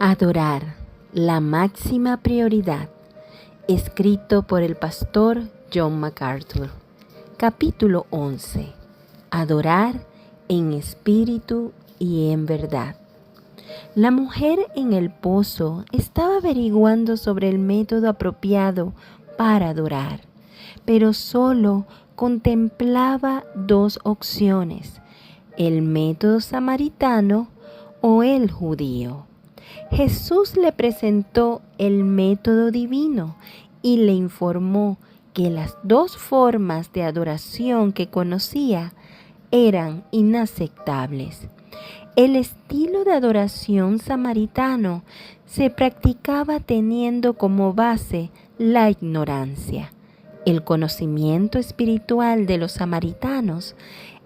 Adorar, la máxima prioridad. Escrito por el pastor John MacArthur. Capítulo 11. Adorar en espíritu y en verdad. La mujer en el pozo estaba averiguando sobre el método apropiado para adorar, pero solo contemplaba dos opciones: el método samaritano o el judío. Jesús le presentó el método divino y le informó que las dos formas de adoración que conocía eran inaceptables. El estilo de adoración samaritano se practicaba teniendo como base la ignorancia. El conocimiento espiritual de los samaritanos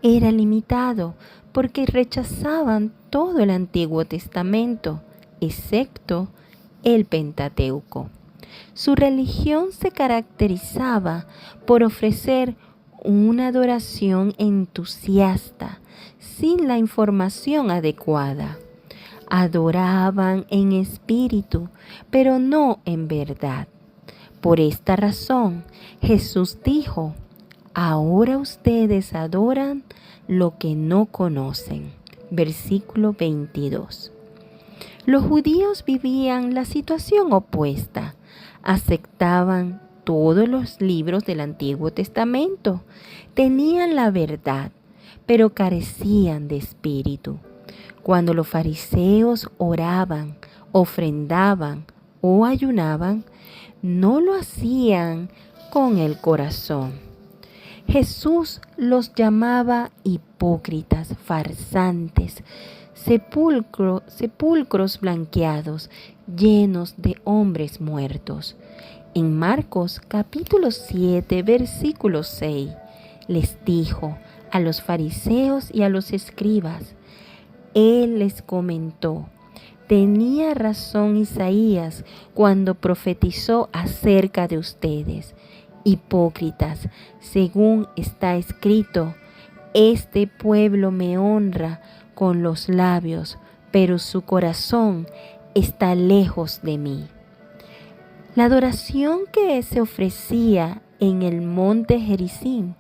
era limitado porque rechazaban todo el Antiguo Testamento, excepto el Pentateuco. Su religión se caracterizaba por ofrecer una adoración entusiasta, sin la información adecuada. Adoraban en espíritu, pero no en verdad. Por esta razón, Jesús dijo: ahora ustedes adoran lo que no conocen. Versículo 22. Los judíos vivían la situación opuesta. Aceptaban todos los libros del Antiguo Testamento. Tenían la verdad, pero carecían de espíritu. Cuando los fariseos oraban, ofrendaban o ayunaban, no lo hacían con el corazón. Jesús los llamaba hipócritas, farsantes, sepulcros blanqueados, llenos de hombres muertos. En Marcos capítulo 7, versículo 6, les dijo a los fariseos y a los escribas, Él les comentó: tenía razón Isaías cuando profetizó acerca de ustedes. Hipócritas, según está escrito, este pueblo me honra con los labios, pero su corazón está lejos de mí. La adoración que se ofrecía en el monte Gerizim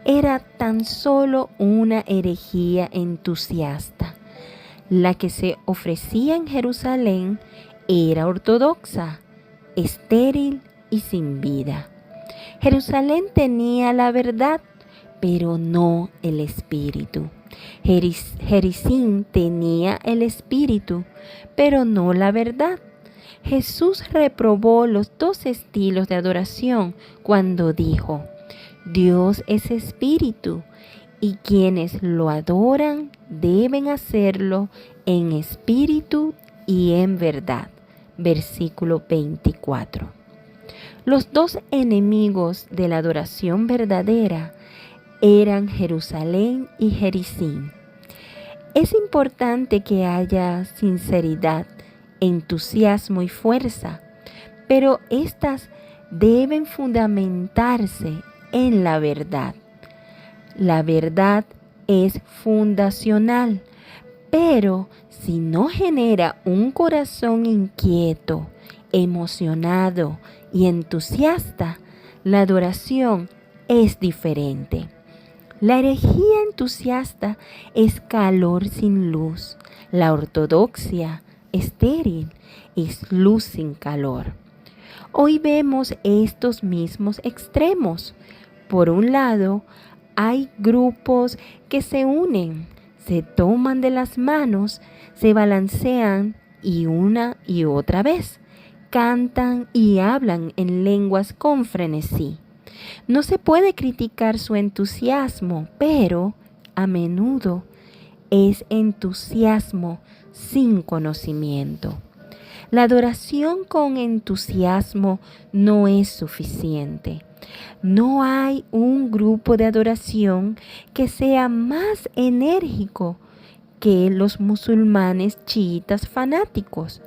era tan solo una herejía entusiasta. La que se ofrecía en Jerusalén era ortodoxa, estéril y sin vida. Jerusalén tenía la verdad, pero no el espíritu. Gerizim tenía el espíritu, pero no la verdad. Jesús reprobó los dos estilos de adoración cuando dijo: Dios es espíritu, y quienes lo adoran deben hacerlo en espíritu y en verdad. Versículo 24. Los dos enemigos de la adoración verdadera eran Jerusalén y Gerizim. Es importante que haya sinceridad, entusiasmo y fuerza, pero estas deben fundamentarse en la verdad. La verdad es fundacional, pero si no genera un corazón inquieto, emocionado y entusiasta, la adoración es diferente. La herejía entusiasta es calor sin luz. La ortodoxia estéril es luz sin calor. Hoy vemos estos mismos extremos. Por un lado, hay grupos que se unen, se toman de las manos, se balancean y una y otra vez cantan y hablan en lenguas con frenesí. No se puede criticar su entusiasmo, pero a menudo es entusiasmo sin conocimiento. La adoración con entusiasmo no es suficiente. No hay un grupo de adoración que sea más enérgico que los musulmanes chiitas fanáticos,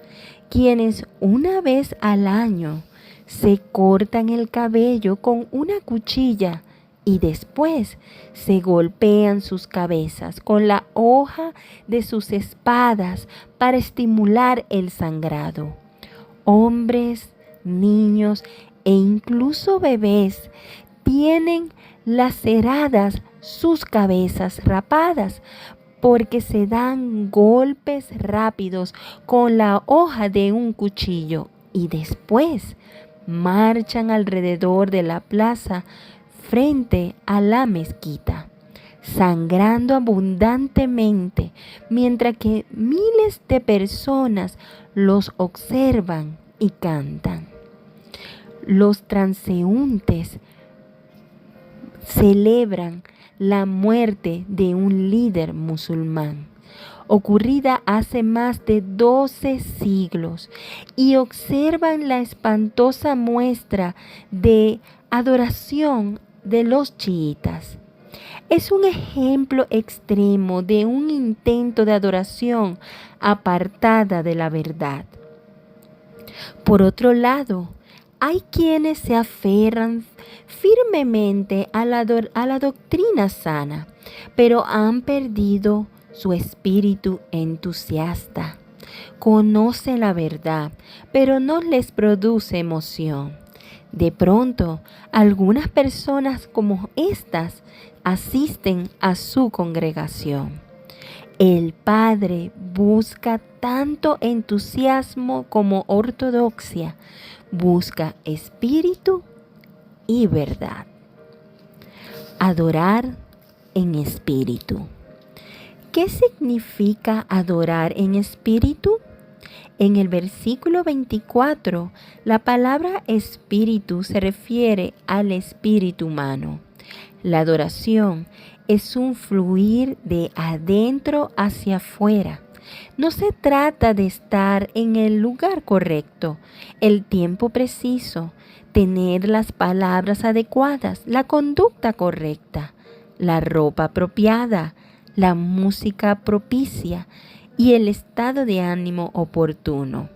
quienes una vez al año se cortan el cabello con una cuchilla y después se golpean sus cabezas con la hoja de sus espadas para estimular el sangrado. Hombres, niños e incluso bebés tienen laceradas sus cabezas rapadas porque se dan golpes rápidos con la hoja de un cuchillo y después marchan alrededor de la plaza frente a la mezquita, sangrando abundantemente, mientras que miles de personas los observan y cantan. Los transeúntes celebran la muerte de un líder musulmán, ocurrida hace más de 12 siglos, y observan la espantosa muestra de adoración de los chiitas. Es un ejemplo extremo de un intento de adoración apartada de la verdad. Por otro lado, hay quienes se aferran firmemente a la doctrina sana, pero han perdido su espíritu entusiasta. Conocen la verdad, pero no les produce emoción. De pronto, algunas personas como estas asisten a su congregación. El Padre busca tanto entusiasmo como ortodoxia, busca espíritu y verdad. Adorar en espíritu. ¿Qué significa adorar en espíritu? En el versículo 24, la palabra espíritu se refiere al espíritu humano. La adoración es un fluir de adentro hacia afuera. No se trata de estar en el lugar correcto, el tiempo preciso, tener las palabras adecuadas, la conducta correcta, la ropa apropiada, la música propicia y el estado de ánimo oportuno.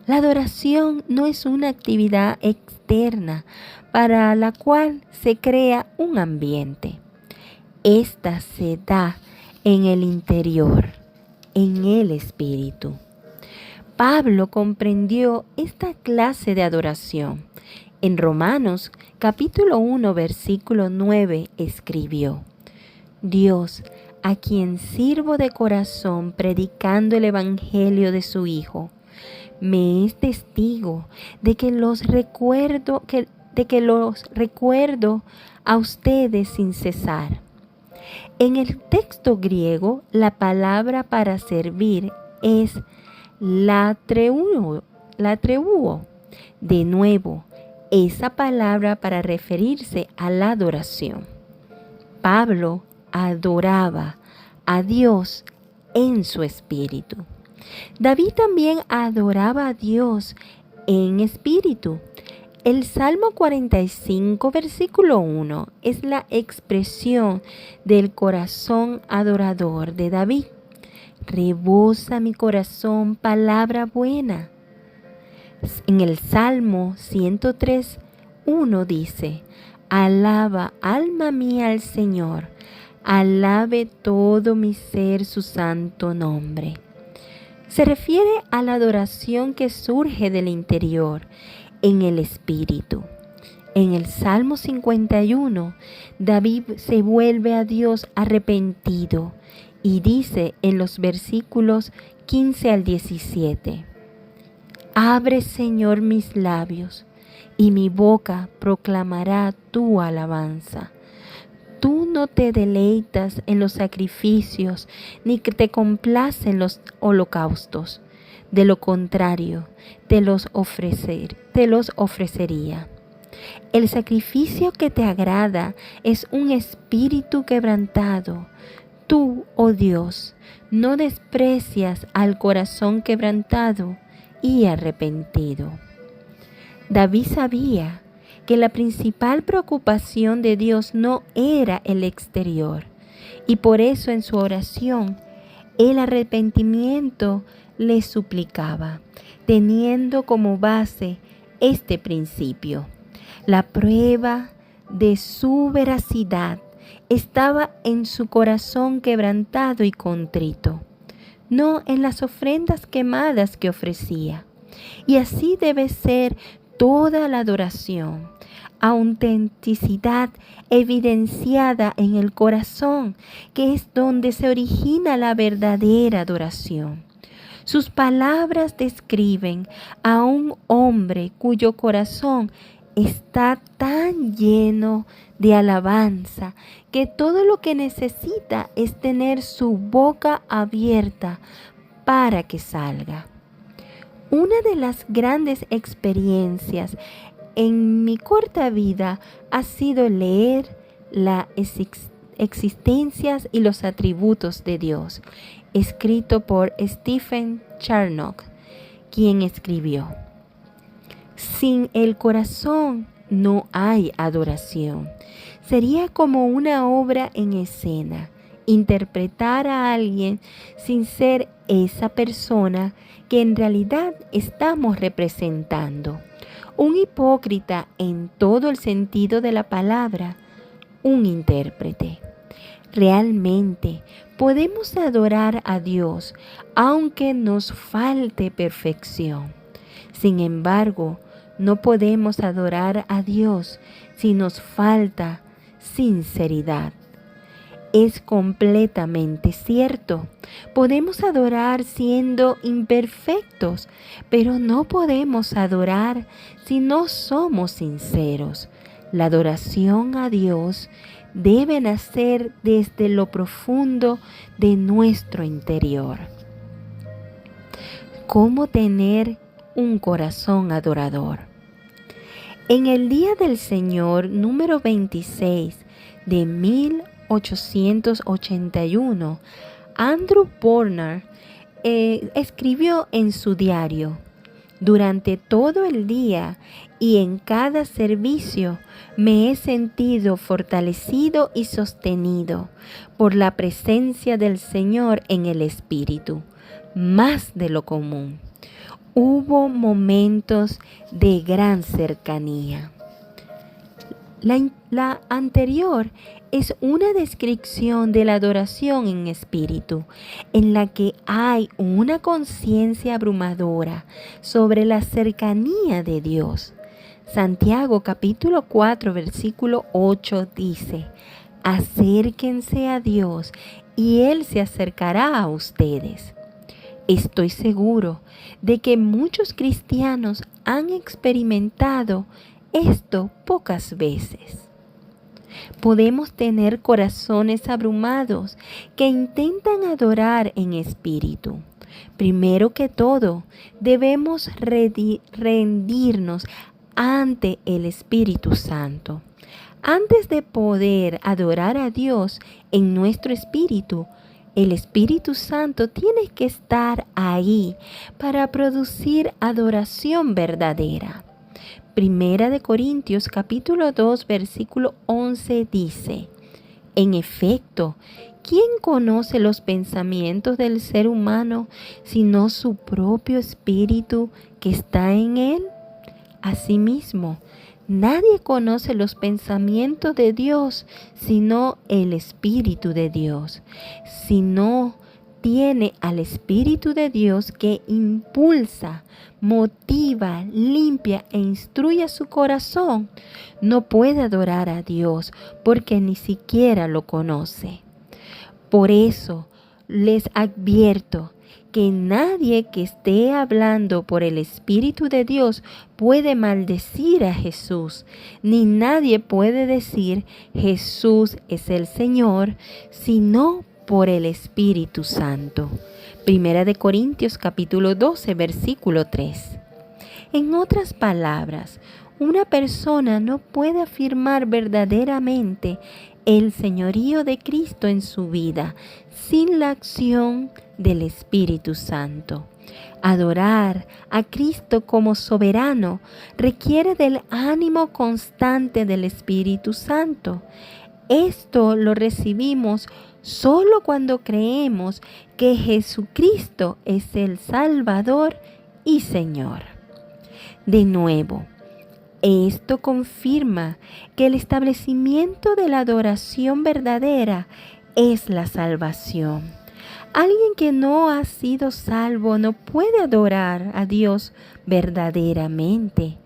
La adoración no es una actividad externa para la cual se crea un ambiente. Esta se da en el interior, en el espíritu. Pablo comprendió esta clase de adoración. En Romanos capítulo 1 versículo 9 escribió: Dios, a quien sirvo de corazón predicando el evangelio de su Hijo, me es testigo de que los recuerdo a ustedes sin cesar. En el texto griego, la palabra para servir es latreuo. De nuevo, esa palabra para referirse a la adoración. Pablo adoraba a Dios en su espíritu. David también adoraba a Dios en espíritu. El Salmo 45, versículo 1, es la expresión del corazón adorador de David. Rebosa mi corazón palabra buena. En el Salmo 103, 1 dice: Alaba, alma mía, al Señor. Alabe todo mi ser su santo nombre. Se refiere a la adoración que surge del interior, en el espíritu. En el Salmo 51, David se vuelve a Dios arrepentido y dice en los versículos 15 al 17: Abre, Señor, mis labios, y mi boca proclamará tu alabanza. Tú no te deleitas en los sacrificios, ni que te complacen los holocaustos. De lo contrario, te los ofrecería. El sacrificio que te agrada es un espíritu quebrantado. Tú, oh Dios, no desprecias al corazón quebrantado y arrepentido. David sabía que la principal preocupación de Dios no era el exterior, y por eso en su oración el arrepentimiento le suplicaba, teniendo como base este principio: la prueba de su veracidad estaba en su corazón quebrantado y contrito, no en las ofrendas quemadas que ofrecía. Y así debe ser toda la adoración, autenticidad evidenciada en el corazón, que es donde se origina la verdadera adoración. Sus palabras describen a un hombre cuyo corazón está tan lleno de alabanza que todo lo que necesita es tener su boca abierta para que salga. Una de las grandes experiencias en mi corta vida ha sido leer las existencias y los atributos de Dios, escrito por Stephen Charnock, quien escribió: sin el corazón no hay adoración. Sería como una obra en escena, interpretar a alguien sin ser esa persona que en realidad estamos representando. Un hipócrita en todo el sentido de la palabra, un intérprete. Realmente podemos adorar a Dios aunque nos falte perfección. Sin embargo, no podemos adorar a Dios si nos falta sinceridad. Es completamente cierto. Podemos adorar siendo imperfectos, pero no podemos adorar si no somos sinceros. La adoración a Dios debe nacer desde lo profundo de nuestro interior. ¿Cómo tener un corazón adorador? En el Día del Señor número 26 de 1881, Andrew Bonar escribió en su diario: durante todo el día y en cada servicio me he sentido fortalecido y sostenido por la presencia del Señor en el Espíritu, más de lo común. Hubo momentos de gran cercanía. La anterior es una descripción de la adoración en espíritu, en la que hay una conciencia abrumadora sobre la cercanía de Dios. Santiago capítulo 4 versículo 8 dice: acérquense a Dios y Él se acercará a ustedes. Estoy seguro de que muchos cristianos han experimentado esto pocas veces. Podemos tener corazones abrumados que intentan adorar en espíritu. Primero que todo, debemos rendirnos ante el Espíritu Santo. Antes de poder adorar a Dios en nuestro espíritu, el Espíritu Santo tiene que estar ahí para producir adoración verdadera. Primera de Corintios capítulo 2 versículo 11 dice: en efecto, ¿quién conoce los pensamientos del ser humano sino su propio espíritu que está en él? Asimismo, nadie conoce los pensamientos de Dios sino el Espíritu de Dios. Si no tiene al Espíritu de Dios que impulsa, motiva, limpia e instruye su corazón, no puede adorar a Dios porque ni siquiera lo conoce. Por eso les advierto que nadie que esté hablando por el Espíritu de Dios puede maldecir a Jesús, ni nadie puede decir Jesús es el Señor, sino por el Espíritu Santo. Primera de Corintios capítulo 12 versículo 3. En otras palabras, una persona no puede afirmar verdaderamente el señorío de Cristo en su vida sin la acción del Espíritu Santo. Adorar a Cristo como soberano requiere del ánimo constante del Espíritu Santo. Esto lo recibimos solo cuando creemos que Jesucristo es el Salvador y Señor. De nuevo, Esto confirma que el establecimiento de la adoración verdadera es la salvación. Alguien que no ha sido salvo no puede adorar a Dios verdaderamente.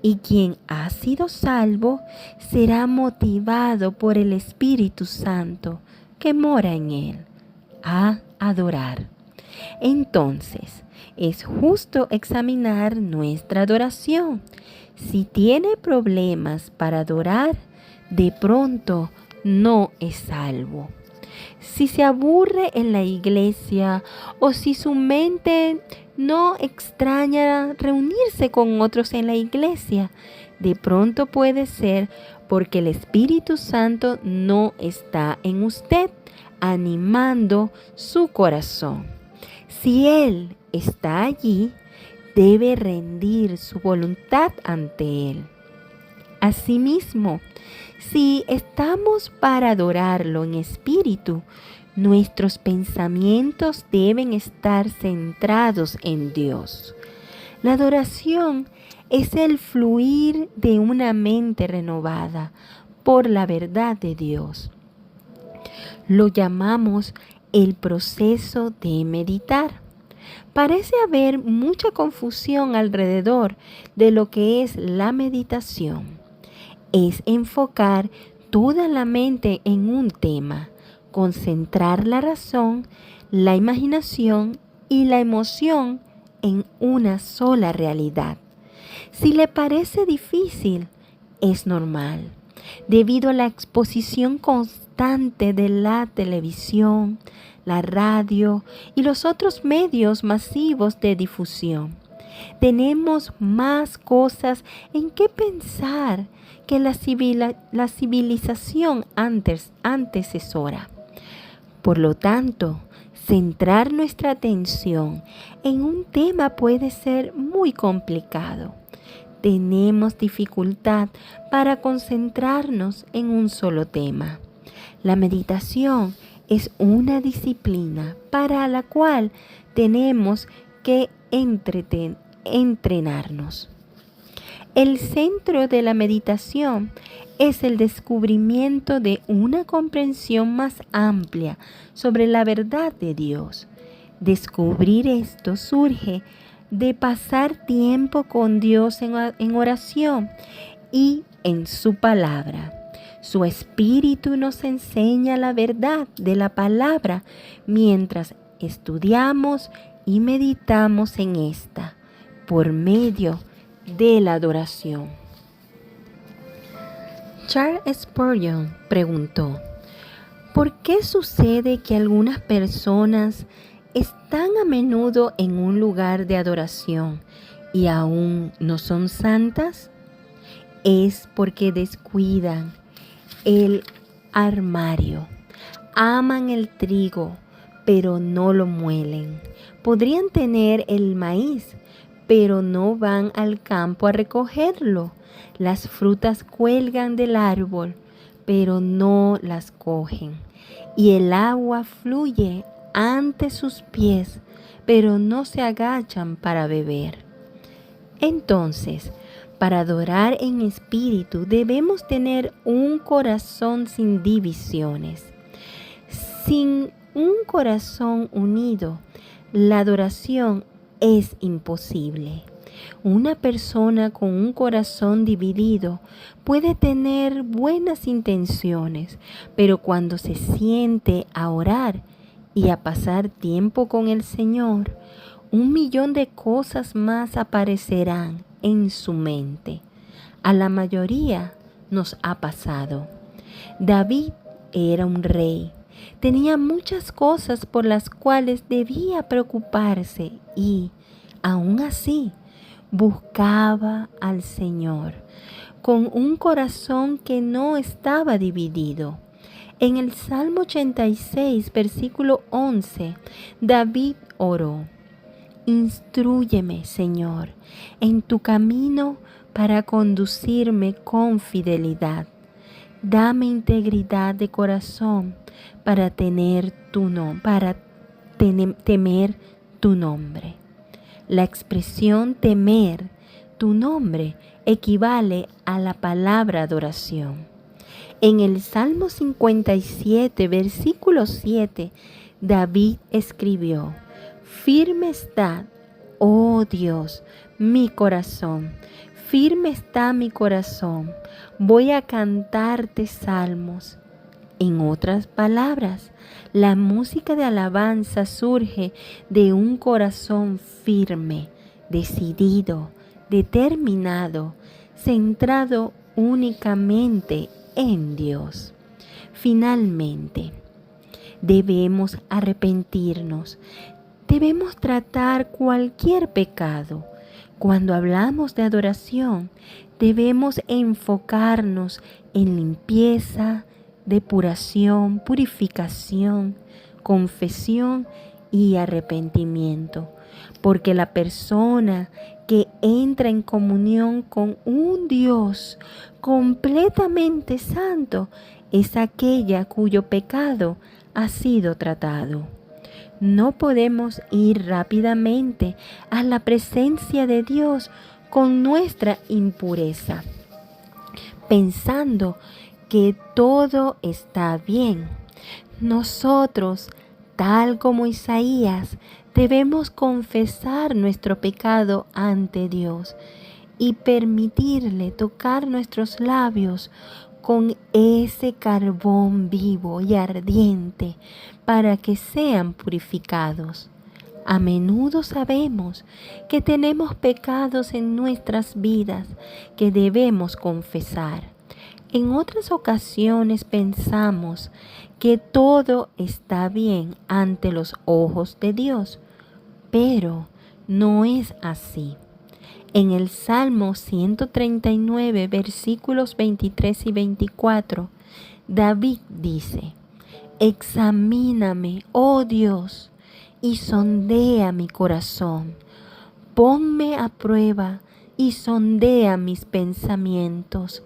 Y quien ha sido salvo será motivado por el Espíritu Santo que mora en él a adorar. Entonces, es justo examinar nuestra adoración. Si tiene problemas para adorar, de pronto no es salvo. Si se aburre en la iglesia o si su mente no extraña reunirse con otros en la iglesia, de pronto puede ser porque el Espíritu Santo no está en usted, animando su corazón. Si Él está allí, debe rendir su voluntad ante Él. Asimismo, si estamos para adorarlo en espíritu, nuestros pensamientos deben estar centrados en Dios. La adoración es el fluir de una mente renovada por la verdad de Dios. Lo llamamos el proceso de meditar. Parece haber mucha confusión alrededor de lo que es la meditación. Es enfocar toda la mente en un tema, concentrar la razón, la imaginación y la emoción en una sola realidad. Si le parece difícil, es normal, debido a la exposición constante de la televisión, la radio y los otros medios masivos de difusión. Tenemos más cosas en que pensar que la civilización antecesora. Por lo tanto, centrar nuestra atención en un tema puede ser muy complicado. Tenemos dificultad para concentrarnos en un solo tema. La meditación es una disciplina para la cual tenemos que entrenarnos. El centro de la meditación es el descubrimiento de una comprensión más amplia sobre la verdad de Dios. Descubrir esto surge de pasar tiempo con Dios en oración y en su palabra. Su Espíritu nos enseña la verdad de la palabra mientras estudiamos y meditamos en esta por medio de la adoración. Charles Spurgeon preguntó: ¿por qué sucede que algunas personas están a menudo en un lugar de adoración y aún no son santas? Es porque descuidan el armario, aman el trigo, pero no lo muelen. Podrían tener el maíz, pero no van al campo a recogerlo. Las frutas cuelgan del árbol, pero no las cogen. Y el agua fluye ante sus pies, pero no se agachan para beber. Entonces, para adorar en espíritu debemos tener un corazón sin divisiones. Sin un corazón unido, la adoración es imposible. Una persona con un corazón dividido puede tener buenas intenciones, pero cuando se siente a orar y a pasar tiempo con el Señor, 1,000,000 de cosas más aparecerán en su mente. A la mayoría nos ha pasado. David era un rey. Tenía muchas cosas por las cuales debía preocuparse y, aún así, buscaba al Señor con un corazón que no estaba dividido. En el Salmo 86, versículo 11, David oró: instrúyeme, Señor, en tu camino para conducirme con fidelidad. Dame integridad de corazón para temer tu nombre. La expresión temer Tu nombre equivale a la palabra adoración. En el Salmo 57, versículo 7, David escribió: firme está, oh Dios, mi corazón. Firme está mi corazón. Voy a cantarte salmos. En otras palabras, la música de alabanza surge de un corazón firme, decidido, determinado, centrado únicamente en Dios. Finalmente, debemos arrepentirnos. Debemos tratar cualquier pecado. Cuando hablamos de adoración, debemos enfocarnos en limpieza, depuración, purificación, confesión y arrepentimiento. Porque la persona que entra en comunión con un Dios completamente santo es aquella cuyo pecado ha sido tratado. No podemos ir rápidamente a la presencia de Dios con nuestra impureza, pensando que todo está bien. Nosotros, tal como Isaías, debemos confesar nuestro pecado ante Dios y permitirle tocar nuestros labios con ese carbón vivo y ardiente para que sean purificados. A menudo sabemos que tenemos pecados en nuestras vidas que debemos confesar. En otras ocasiones pensamos que todo está bien ante los ojos de Dios, pero no es así. En el Salmo 139, versículos 23 y 24, David dice: examíname, oh Dios, y sondea mi corazón. Ponme a prueba y sondea mis pensamientos.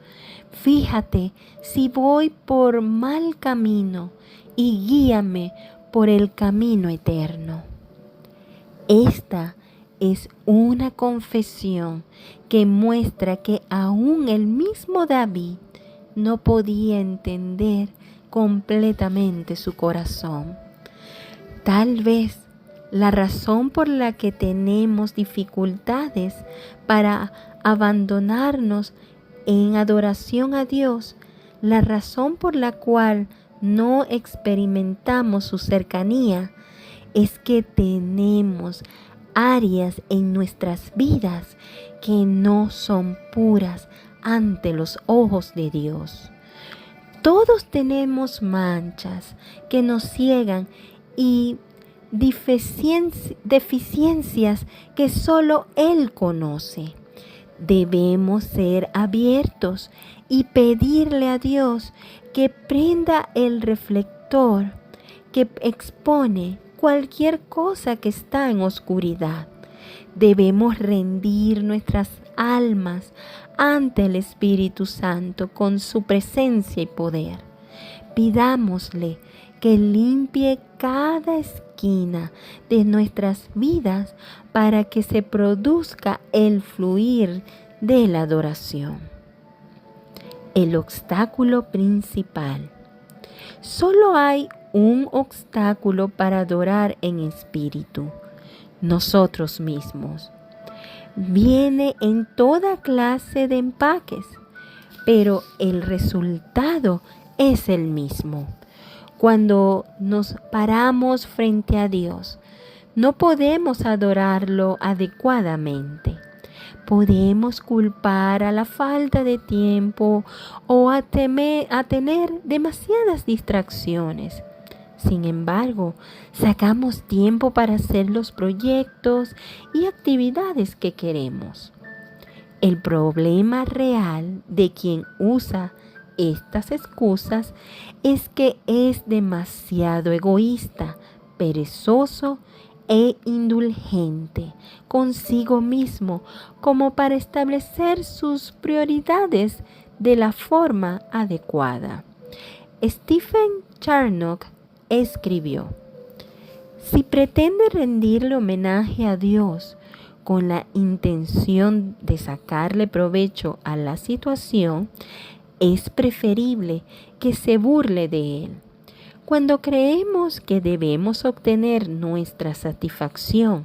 Fíjate si voy por mal camino y guíame por el camino eterno. Esta es una confesión que muestra que aún el mismo David no podía entender completamente su corazón. Tal vez la razón por la que tenemos dificultades para abandonarnos en adoración a Dios, la razón por la cual no experimentamos su cercanía, es que tenemos áreas en nuestras vidas que no son puras ante los ojos de Dios. Todos tenemos manchas que nos ciegan y deficiencias que solo Él conoce. Debemos ser abiertos y pedirle a Dios que prenda el reflector que expone cualquier cosa que está en oscuridad. Debemos rendir nuestras almas ante el Espíritu Santo con su presencia y poder. Pidámosle que limpie cada esquina de nuestras vidas para que se produzca el fluir de la adoración. El obstáculo principal. Solo hay un obstáculo para adorar en espíritu: nosotros mismos. Viene en toda clase de empaques, pero el resultado es el mismo. Cuando nos paramos frente a Dios, no podemos adorarlo adecuadamente. Podemos culpar a la falta de tiempo o a tener demasiadas distracciones. Sin embargo, sacamos tiempo para hacer los proyectos y actividades que queremos. El problema real de quien usa estas excusas es que es demasiado egoísta, perezoso e indulgente consigo mismo como para establecer sus prioridades de la forma adecuada. Stephen Charnock escribió: si pretende rendirle homenaje a Dios con la intención de sacarle provecho a la situación, es preferible que se burle de él. Cuando creemos que debemos obtener nuestra satisfacción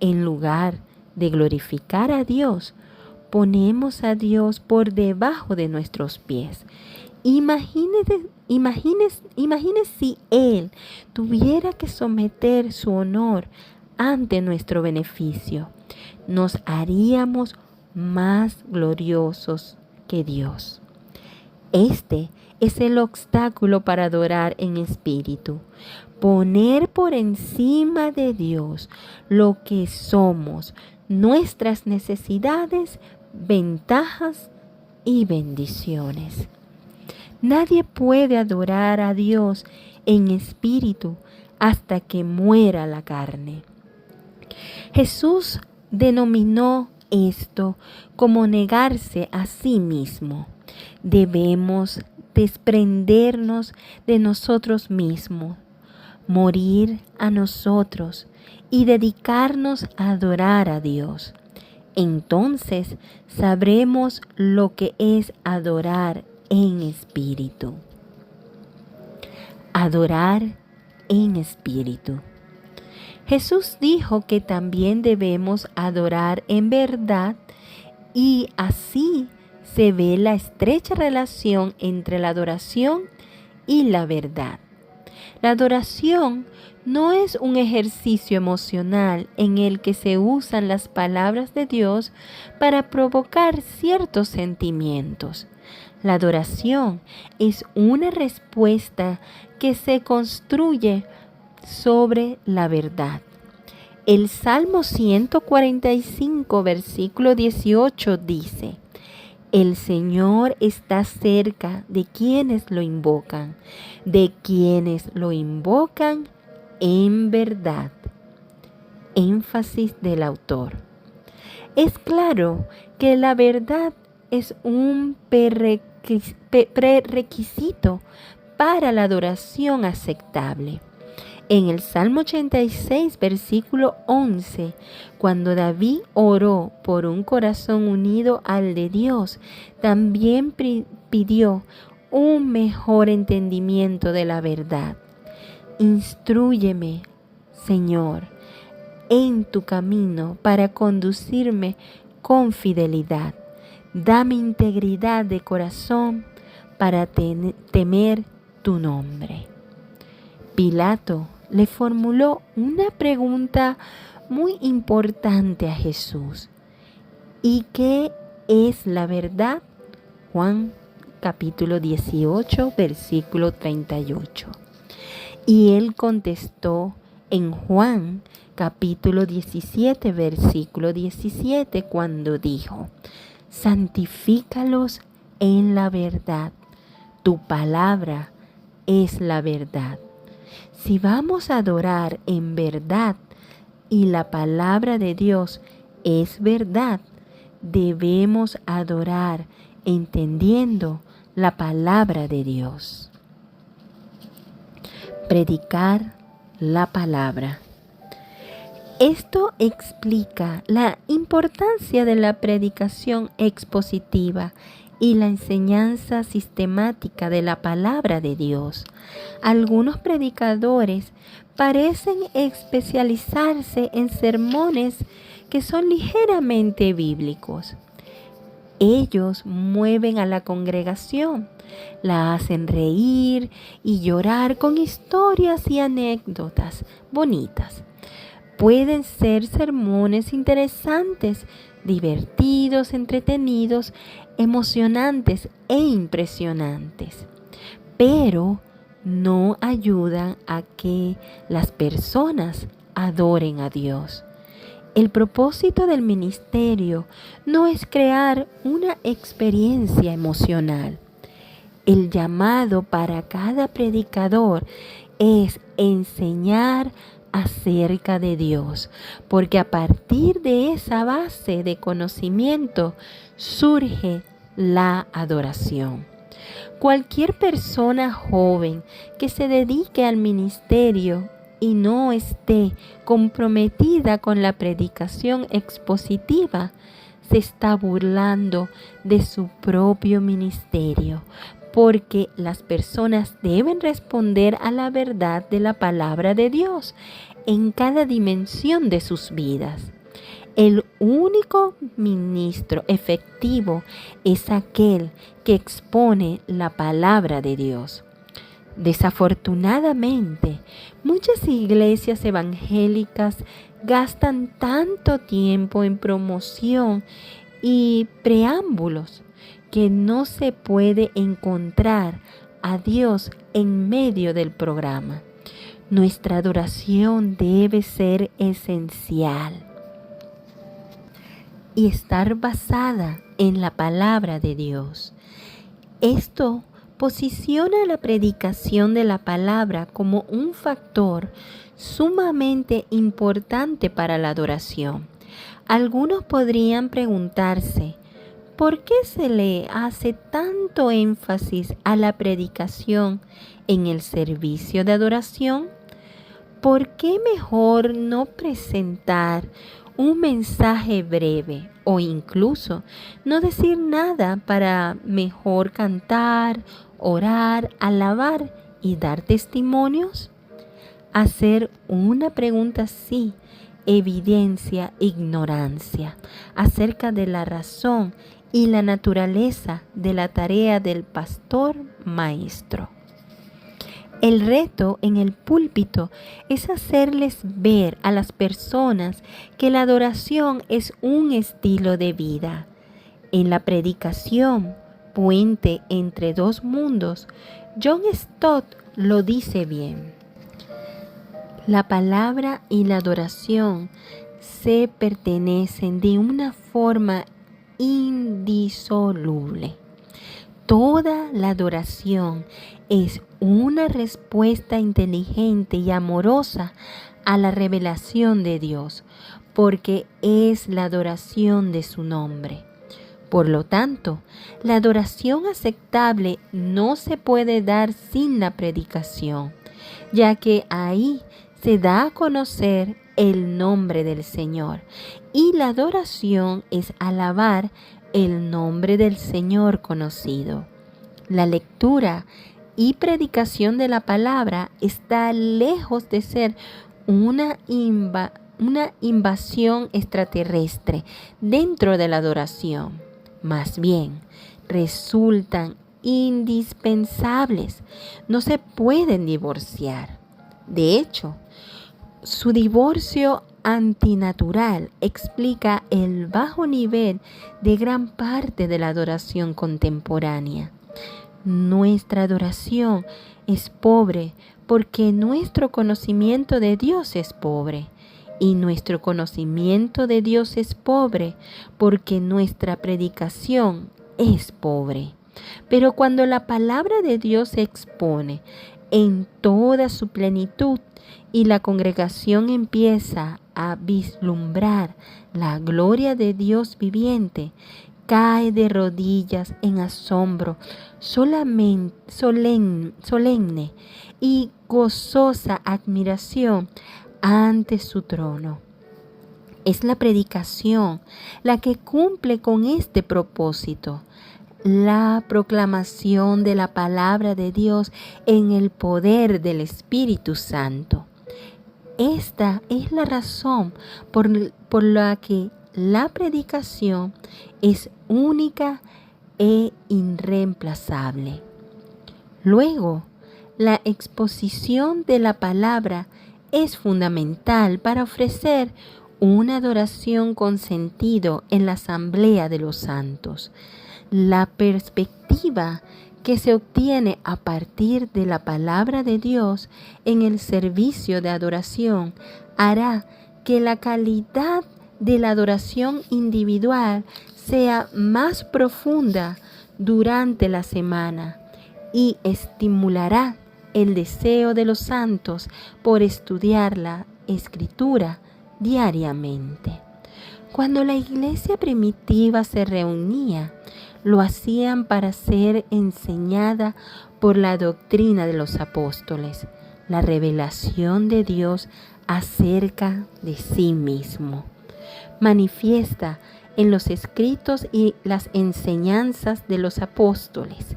en lugar de glorificar a Dios, ponemos a Dios por debajo de nuestros pies. Imagine si Él tuviera que someter su honor ante nuestro beneficio. Nos haríamos más gloriosos que Dios. Este es el obstáculo para adorar en espíritu. Poner por encima de Dios lo que somos, nuestras necesidades, ventajas y bendiciones. Nadie puede adorar a Dios en espíritu hasta que muera la carne. Jesús denominó esto como negarse a sí mismo. Debemos desprendernos de nosotros mismos, morir a nosotros y dedicarnos a adorar a Dios. Entonces sabremos lo que es adorar en espíritu. Adorar en espíritu. Jesús dijo que también debemos adorar en verdad, y así se ve la estrecha relación entre la adoración y la verdad. La adoración no es un ejercicio emocional en el que se usan las palabras de Dios para provocar ciertos sentimientos. La adoración es una respuesta que se construye sobre la verdad. El Salmo 145, versículo 18 dice: El Señor está cerca de quienes lo invocan en verdad. Énfasis del autor. Es claro que la verdad es un prerequisito para la adoración aceptable. En el Salmo 86, versículo 11, cuando David oró por un corazón unido al de Dios, también pidió un mejor entendimiento de la verdad. Instrúyeme, Señor, en tu camino para conducirme con fidelidad. Dame integridad de corazón para temer tu nombre. Pilato le formuló una pregunta muy importante a Jesús. ¿Y qué es la verdad? Juan capítulo 18, versículo 38. Y él contestó en Juan capítulo 17, versículo 17, cuando dijo: santifícalos en la verdad, tu palabra es la verdad. Si vamos a adorar en verdad y la palabra de Dios es verdad, debemos adorar entendiendo la palabra de Dios. Predicar la palabra. Esto explica la importancia de la predicación expositiva y la enseñanza sistemática de la palabra de Dios. Algunos predicadores parecen especializarse en sermones que son ligeramente bíblicos. Ellos mueven a la congregación, la hacen reír y llorar con historias y anécdotas bonitas. Pueden ser sermones interesantes, divertidos, entretenidos, emocionantes e impresionantes, pero no ayudan a que las personas adoren a Dios. El propósito del ministerio no es crear una experiencia emocional. El llamado para cada predicador es enseñar acerca de Dios, porque a partir de esa base de conocimiento surge la adoración. Cualquier persona joven que se dedique al ministerio y no esté comprometida con la predicación expositiva, se está burlando de su propio ministerio, porque las personas deben responder a la verdad de la palabra de Dios en cada dimensión de sus vidas. El único ministro efectivo es aquel que expone la palabra de Dios. Desafortunadamente, muchas iglesias evangélicas gastan tanto tiempo en promoción y preámbulos que no se puede encontrar a Dios en medio del programa. Nuestra adoración debe ser esencial y estar basada en la palabra de Dios. Esto posiciona la predicación de la palabra como un factor sumamente importante para la adoración. Algunos podrían preguntarse, ¿por qué se le hace tanto énfasis a la predicación en el servicio de adoración? ¿Por qué mejor no presentar un mensaje breve o incluso no decir nada para mejor cantar, orar, alabar y dar testimonios? Hacer una pregunta así evidencia ignorancia acerca de la razón y la naturaleza de la tarea del pastor maestro. El reto en el púlpito es hacerles ver a las personas que la adoración es un estilo de vida. En la predicación, Puente entre dos mundos, John Stott lo dice bien. La palabra y la adoración se pertenecen de una forma indisoluble. Toda la adoración es una respuesta inteligente y amorosa a la revelación de Dios, porque es la adoración de su nombre. Por lo tanto, la adoración aceptable no se puede dar sin la predicación, ya que ahí se da a conocer el nombre del Señor, y la adoración es alabar el nombre del Señor conocido. La lectura y predicación de la palabra está lejos de ser una invasión extraterrestre dentro de la adoración. Más bien, resultan indispensables. No se pueden divorciar. De hecho, su divorcio antinatural explica el bajo nivel de gran parte de la adoración contemporánea. Nuestra adoración es pobre porque nuestro conocimiento de Dios es pobre. Y nuestro conocimiento de Dios es pobre porque nuestra predicación es pobre. Pero cuando la palabra de Dios se expone en toda su plenitud y la congregación empieza a vislumbrar la gloria de Dios viviente, cae de rodillas en asombro solemne y gozosa admiración ante su trono. Es la predicación la que cumple con este propósito, la proclamación de la palabra de Dios en el poder del Espíritu Santo. Esta es la razón por la que la predicación es única e irreemplazable. Luego, la exposición de la palabra es fundamental para ofrecer una adoración con sentido en la asamblea de los santos. La perspectiva que se obtiene a partir de la palabra de Dios en el servicio de adoración hará que la calidad de la adoración individual sea más profunda durante la semana y estimulará el deseo de los santos por estudiar la Escritura diariamente. Cuando la iglesia primitiva se reunía, lo hacían para ser enseñada por la doctrina de los apóstoles, la revelación de Dios acerca de sí mismo. Manifiesta en los escritos y las enseñanzas de los apóstoles.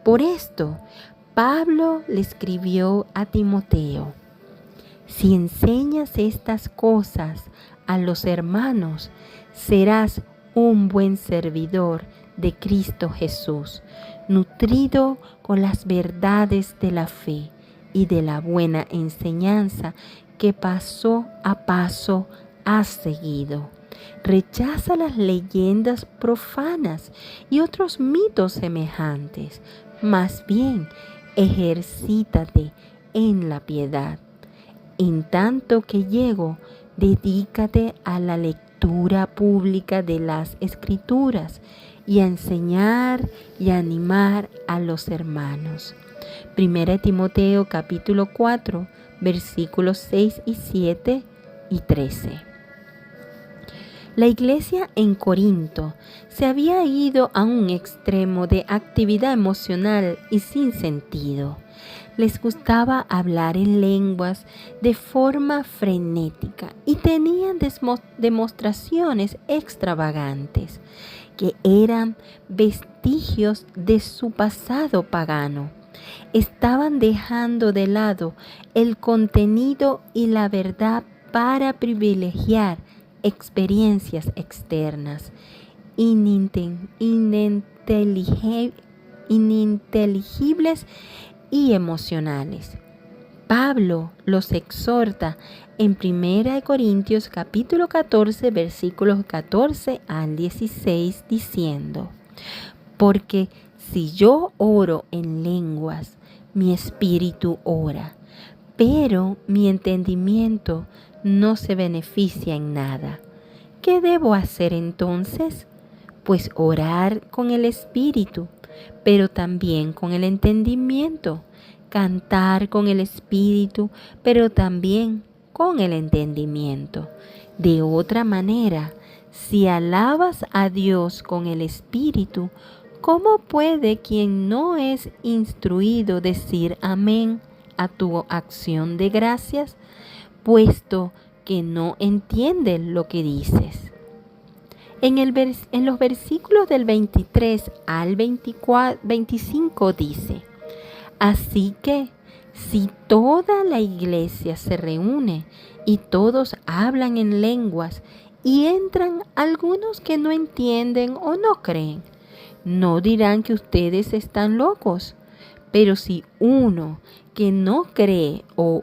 Por esto, Pablo le escribió a Timoteo: si enseñas estas cosas a los hermanos, serás un buen servidor de Cristo Jesús, nutrido con las verdades de la fe y de la buena enseñanza que paso a paso has seguido. Rechaza las leyendas profanas y otros mitos semejantes. Más bien, ejercítate en la piedad. En tanto que llego, dedícate a la lectura pública de las Escrituras y a enseñar y a animar a los hermanos. 1 Timoteo capítulo 4, versículos 6 y 7 y 13. La iglesia en Corinto se había ido a un extremo de actividad emocional y sin sentido. Les gustaba hablar en lenguas de forma frenética y tenían demostraciones extravagantes que eran vestigios de su pasado pagano. Estaban dejando de lado el contenido y la verdad para privilegiar experiencias externas, ininteligibles y emocionales. Pablo los exhorta en 1 Corintios capítulo 14, versículos 14 al 16, diciendo: porque si yo oro en lenguas, mi espíritu ora, pero mi entendimiento no se beneficia en nada. ¿Qué debo hacer entonces? Pues orar con el espíritu, pero también con el entendimiento, cantar con el espíritu, pero también con el entendimiento. De otra manera, si alabas a Dios con el espíritu, ¿cómo puede quien no es instruido decir amén a tu acción de gracias, puesto que no entiende lo que dices? En los versículos del 23 al 25 dice: así que si toda la iglesia se reúne y todos hablan en lenguas y entran algunos que no entienden o no creen, ¿no dirán que ustedes están locos? Pero si uno que no cree o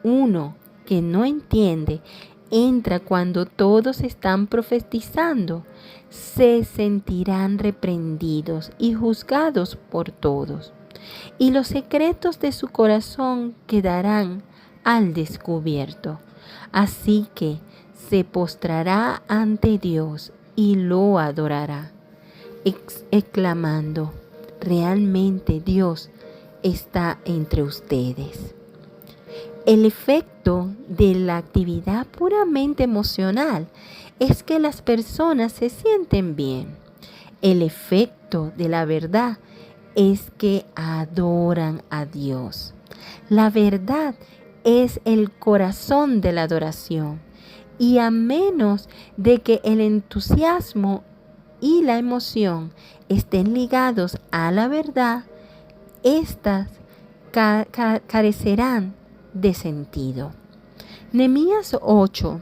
uno que no entiende entra cuando todos están profetizando, se sentirán reprendidos y juzgados por todos, y los secretos de su corazón quedarán al descubierto. Así que se postrará ante Dios y lo adorará, exclamando: realmente Dios está entre ustedes. El efecto de la actividad puramente emocional es que las personas se sienten bien. El efecto de la verdad es que adoran a Dios. La verdad es el corazón de la adoración, y a menos de que el entusiasmo y la emoción estén ligados a la verdad, éstas carecerán de sentido. Nehemías 8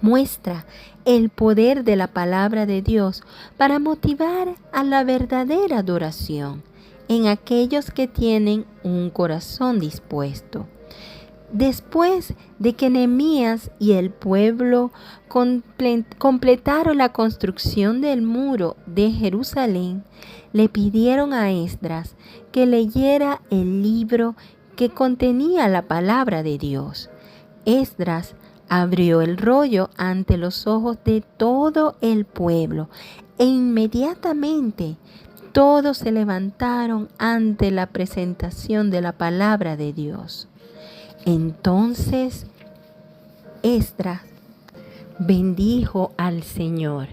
muestra el poder de la palabra de Dios para motivar a la verdadera adoración en aquellos que tienen un corazón dispuesto. Después de que Nehemías y el pueblo completaron la construcción del muro de Jerusalén, le pidieron a Esdras que leyera el libro que contenía la palabra de Dios. Esdras abrió el rollo ante los ojos de todo el pueblo e inmediatamente todos se levantaron ante la presentación de la palabra de Dios. Entonces Esdras bendijo al Señor,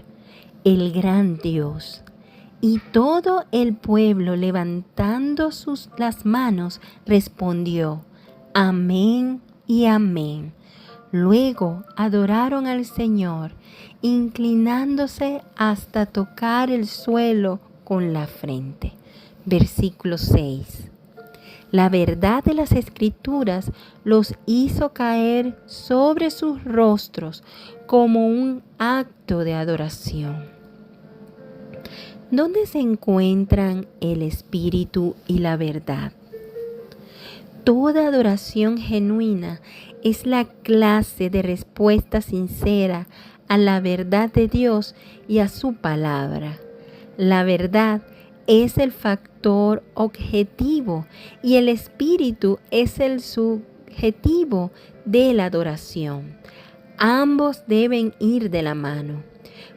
el gran Dios, y todo el pueblo, levantando las manos, respondió: Amén y amén. Luego adoraron al Señor, inclinándose hasta tocar el suelo con la frente. Versículo 6. La verdad de las Escrituras los hizo caer sobre sus rostros como un acto de adoración. ¿Dónde se encuentran el Espíritu y la verdad? Toda adoración genuina es la clase de respuesta sincera a la verdad de Dios y a su palabra. La verdad es el factor objetivo y el espíritu es el subjetivo de la adoración. Ambos deben ir de la mano.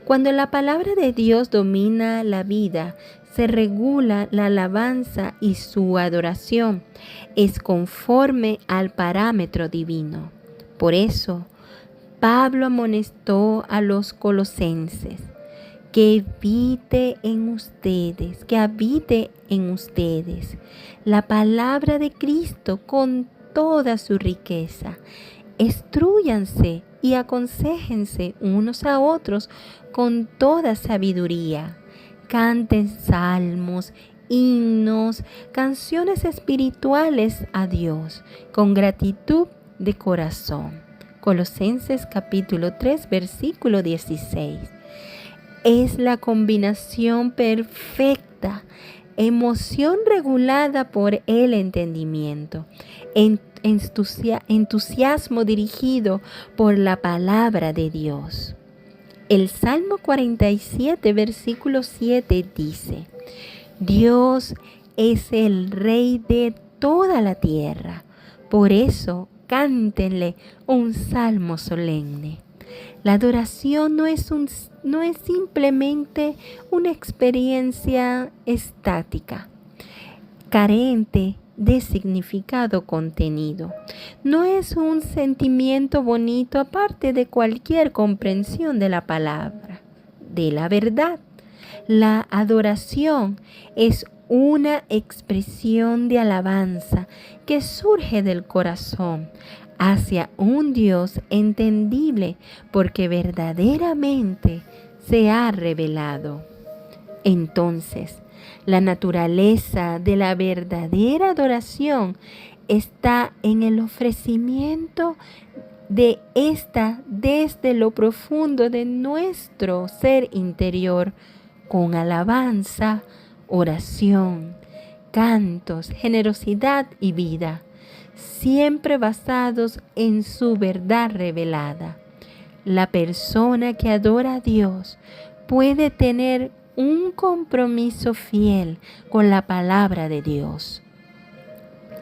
Cuando la palabra de Dios domina la vida, se regula la alabanza y su adoración es conforme al parámetro divino. Por eso, Pablo amonestó a los colosenses que habite en ustedes la palabra de Cristo con toda su riqueza. Instrúyanse y aconséjense unos a otros con toda sabiduría. Canten salmos, himnos, canciones espirituales a Dios con gratitud de corazón. Colosenses capítulo 3, versículo 16. Es la combinación perfecta, emoción regulada por el entendimiento, entusiasmo dirigido por la palabra de Dios. El Salmo 47, versículo 7 dice: Dios es el Rey de toda la tierra, por eso cántenle un salmo solemne. La adoración no es simplemente una experiencia estática, carente de significado contenido. No es un sentimiento bonito aparte de cualquier comprensión de la palabra, de la verdad. La adoración es una expresión de alabanza que surge del corazón hacia un Dios entendible porque verdaderamente se ha revelado. Entonces, la naturaleza de la verdadera adoración está en el ofrecimiento de esta desde lo profundo de nuestro ser interior, con alabanza, oración, cantos, generosidad y vida, siempre basados en su verdad revelada. La persona que adora a Dios puede tener un compromiso fiel con la palabra de Dios.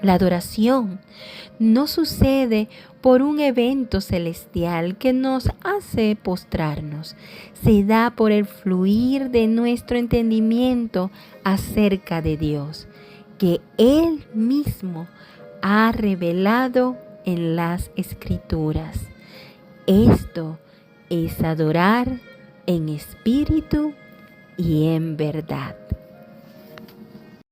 La adoración no sucede por un evento celestial que nos hace postrarnos. Se da por el fluir de nuestro entendimiento acerca de Dios, que Él mismo ha revelado en las Escrituras. Esto es adorar en espíritu y en verdad.